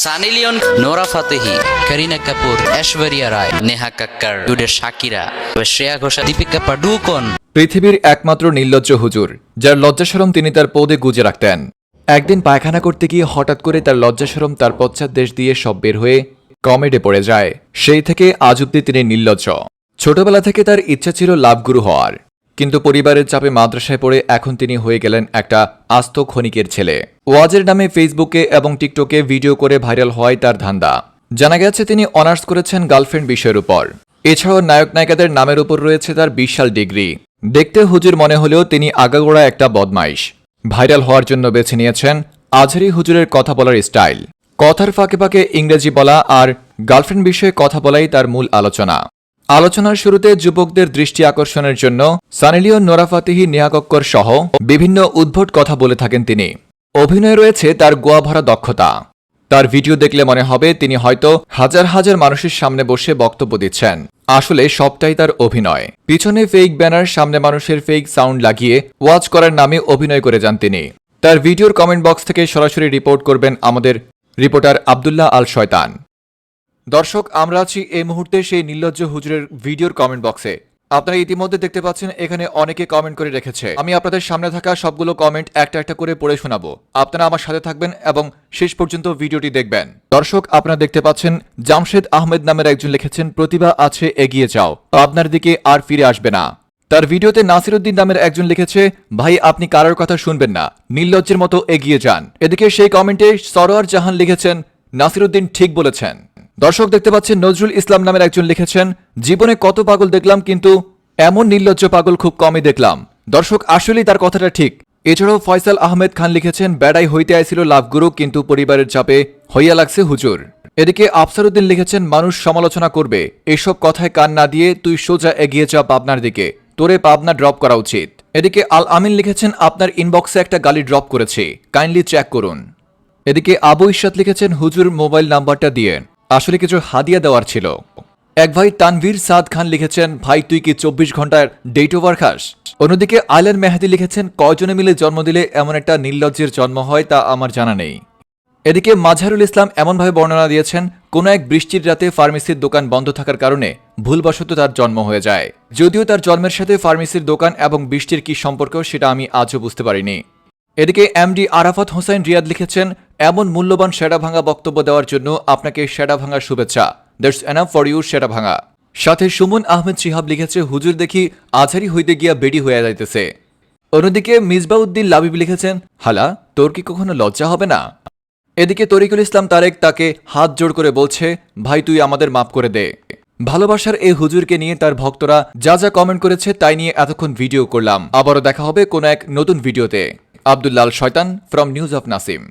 Sunny Leone, Nora Fatehi, Kareena Kapoor, Aishwarya Rai, Neha Kakkar, today Shakira, Shreya Ghoshal, Deepika Padukone. পৃথিবীর একমাত্র নির্লজ্জ হুজুর, যার লজ্জাশরম তিনি তার পদে গুজে রাখতেন। একদিন পায়খানা করতে গিয়ে হঠাৎ করে তার লজ্জাশরম তার পশ্চাৎ দেশ দিয়ে সব বের হয়ে কমেডে পড়ে যায়। সেই থেকে আজ অব্দি তিনি নির্লজ্জ। ছোটবেলা থেকে তার ইচ্ছা ছিল লাভগুরু হওয়ার, কিন্তু পরিবারের চাপে মাদ্রাসায় পড়ে এখন তিনি হয়ে গেলেন একটা আস্ত ক্ষণিকের ছেলে। ওয়াজের নামে ফেসবুকে এবং টিকটকে ভিডিও করে ভাইরাল হওয়াই তার ধান্দা। জানা গেছে তিনি অনার্স করেছেন গার্লফ্রেন্ড বিষয়ের উপর। এছাড়াও নায়ক নায়িকাদের নামের উপর রয়েছে তার বিশাল ডিগ্রি। দেখতে হুজুর মনে হলেও তিনি আগাগোড়া একটা বদমাইশ। ভাইরাল হওয়ার জন্য বেছে নিয়েছেন আজহারি হুজুরের কথা বলার স্টাইল। কথার ফাঁকে ফাঁকে ইংরেজি বলা আর গার্লফ্রেন্ড বিষয়ে কথা বলাই তার মূল আলোচনা। আলোচনার শুরুতে যুবকদের দৃষ্টি আকর্ষণের জন্য Sunny Leone, Nora Fatehi, Neha Kakkar সহ বিভিন্ন উদ্ভট কথা বলে থাকেন তিনি। অভিনয়ে রয়েছে তার গোয়া ভরা দক্ষতা। তার ভিডিও দেখলে মনে হবে তিনি হয়তো হাজার হাজার মানুষের সামনে বসে বক্তব্য দিচ্ছেন। আসলে সবটাই তার অভিনয়। পিছনে ফেক ব্যানার, সামনে মানুষের ফেক সাউন্ড লাগিয়ে ওয়াচ করার নামে অভিনয় করে যান তিনি। তার ভিডিওর কমেন্ট বক্স থেকে সরাসরি রিপোর্ট করবেন আমাদের রিপোর্টার আব্দুল্লাহ আল শয়তান। দর্শক, আমরা আছি এই মুহূর্তে সেই নির্লজ্জ হুজুরের ভিডিওর কমেন্ট বক্সে। আপনারা ইতিমধ্যে দেখতে পাচ্ছেন এখানে অনেকে কমেন্ট করে রেখেছে। আমি আপনাদের সামনে থাকা সবগুলো কমেন্ট একটা একটা করে পড়ে শোনাবো। আপনারা আমার সাথে থাকবেন এবং শেষ পর্যন্ত ভিডিওটি দেখবেন। দর্শক, আপনারা দেখতে পাচ্ছেন জামশেদ আহমেদ নামের একজন লিখেছেন, প্রতিভা আছে, এগিয়ে যাও, আপনার দিকে আর ফিরে আসবে না। তার ভিডিওতে নাসির উদ্দিন নামের একজন লিখেছে, ভাই আপনি কারোর কথা শুনবেন না, নির্লজ্জের মতো এগিয়ে যান। এদিকে সেই কমেন্টে সরোয়ার জাহান লিখেছেন, নাসির উদ্দিন ঠিক বলেছেন। দর্শক দেখতে পাচ্ছেন নজরুল ইসলাম নামের একজন লিখেছেন, জীবনে কত পাগল দেখলাম কিন্তু এমন নির্লজ্জ পাগল খুব কমই দেখলাম। দর্শক, আসলেই তার কথাটা ঠিক। এছাড়াও ফয়সাল আহমেদ খান লিখেছেন, বেড়াই হইতে আইছিল লাভগুরু, কিন্তু পরিবারের চাপে হইয়া লাগছে হুজুর। এদিকে আফসার উদ্দিন লিখেছেন, মানুষ সমালোচনা করবে, এসব কথায় কান না দিয়ে তুই সোজা এগিয়ে যা পাবনার দিকে, তোরে পাবনা ড্রপ করা উচিত। এদিকে আল আমিন লিখেছেন, আপনার ইনবক্সে একটা গালি ড্রপ করেছে, কাইন্ডলি চেক করুন। এদিকে আবু ইশরাত লিখেছেন, হুজুর মোবাইল নাম্বারটা দিয়ে আসলে কিছু হাদিয়া দেওয়ার ছিল। এক ভাই তানভীর সাদ খান লিখেছেন, ভাই তুই কি 24 ঘন্টার ডেট ওভার খাস? অন্যদিকে আইলান মেহাদি লিখেছেন, কয়জনে মিলে জন্ম দিলে এমন একটা নির্লজ্জের জন্ম হয় তা আমার জানা নেই। এদিকে মাজহারুল ইসলাম এমনভাবে বর্ণনা দিয়েছেন, কোনো এক বৃষ্টির রাতে ফার্মেসির দোকান বন্ধ থাকার কারণে ভুলবশত তার জন্ম হয়ে যায়। যদিও তার জন্মের সাথে ফার্মেসির দোকান এবং বৃষ্টির কি সম্পর্ক সেটা আমি আজও বুঝতে পারিনি। এদিকে এমডি আরাফাত হোসেন রিয়াদ লিখেছেন, এমন মূল্যবান সেরা ভাঙা বক্তব্য দেওয়ার জন্য আপনাকে সেরা ভাঙার শুভেচ্ছা, দ্যাটস এনাফ ফর ইউ সেরা ভাঙা। সাথে সুমন আহমেদ শিহাব লিখেছে, হুজুর দেখি আজহারি হইতে গিয়া বেডি হয়ে যাইতেছে। অন্যদিকে মিসবাউদ্দিন লাবিব লিখেছেন, হালা তোর কি কখনো লজ্জা হবে না? এদিকে তরিকুল ইসলাম তারেক তাকে হাত জোড় করে বলছে, ভাই তুই আমাদের মাফ করে দে। ভালোবাসার এই হুজুরকে নিয়ে তার ভক্তরা যা যা কমেন্ট করেছে তাই নিয়ে এতক্ষণ ভিডিও করলাম। আবারও দেখা হবে কোনো এক নতুন ভিডিওতে। আব্দুল্লাহ আল শয়তান ফ্রম নিউজ অফ নাসিম।